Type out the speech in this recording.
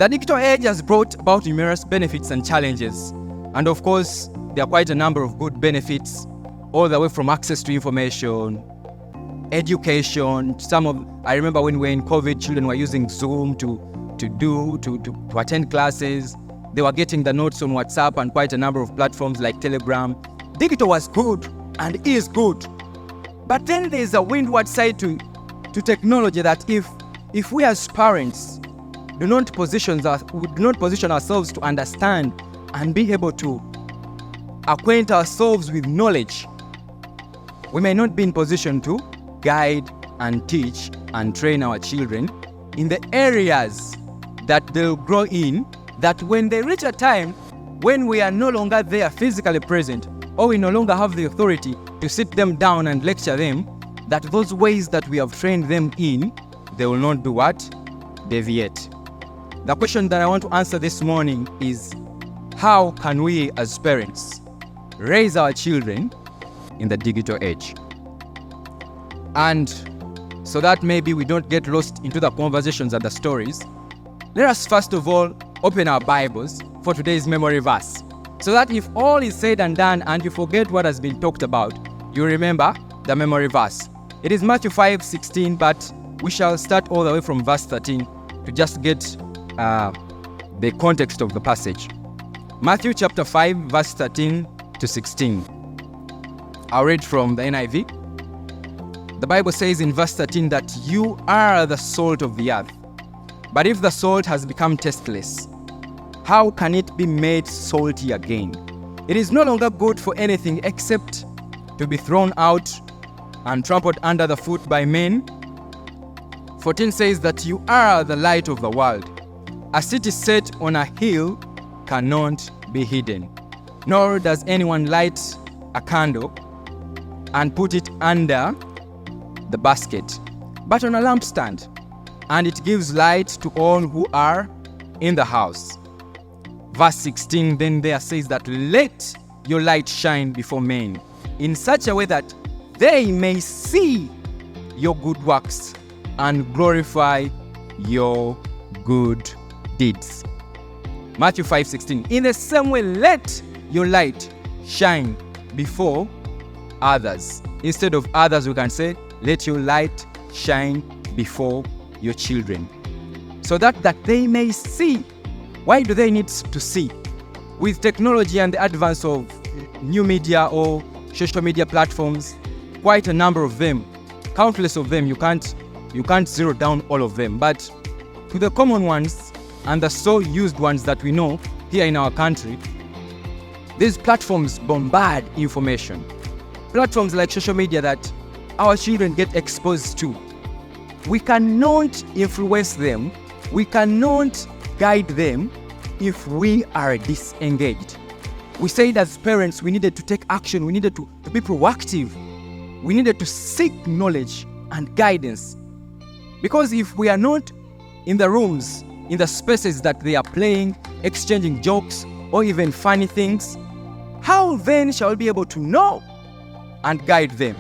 The digital age has brought about numerous benefits and challenges. And of course, there are quite a number of good benefits, all the way from access to information, education. I remember when we were in COVID, children were using Zoom to attend classes. They were getting the notes on WhatsApp and quite a number of platforms like Telegram. Digital was good and is good. But then there's a windward side to technology that if we as parents do not position ourselves to understand and be able to acquaint ourselves with knowledge, we may not be in position to guide and teach and train our children in the areas that they'll grow in, that when they reach a time when we are no longer there physically present, or we no longer have the authority to sit them down and lecture them, that those ways that we have trained them in, they will not do what? Deviate. The question that I want to answer this morning is, how can we as parents raise our children in the digital age? And so that maybe we don't get lost into the conversations and the stories, let us first of all open our Bibles for today's memory verse, so that if all is said and done and you forget what has been talked about, you remember the memory verse. It is Matthew 5:16, but we shall start all the way from verse 13 to just get the context of the passage. Matthew chapter 5, verse 13 to 16. I'll read from the NIV. The Bible says in verse 13 that you are the salt of the earth. But if the salt has become tasteless, how can it be made salty again? It is no longer good for anything except to be thrown out and trampled under the foot by men. 14 says that you are the light of the world. A city set on a hill cannot be hidden, nor does anyone light a candle and put it under the basket, but on a lampstand, and it gives light to all who are in the house. Verse 16 then there says that let your light shine before men in such a way that they may see your good works and glorify your good deeds. Matthew 5:16. In the same way, let your light shine before others. Instead of others, we can say, let your light shine before your children, so that they may see. Why do they need to see? With technology and the advance of new media or social media platforms, quite a number of them, countless of them, you can't zero down all of them, but to the common ones and the so used ones that we know here in our country, these platforms bombard information. Platforms like social media that our children get exposed to. We cannot influence them, we cannot guide them if we are disengaged. We said as parents we needed to take action, we needed to be proactive, we needed to seek knowledge and guidance. Because if we are not in the rooms, in the spaces that they are playing, exchanging jokes or even funny things, how then shall we be able to know and guide them?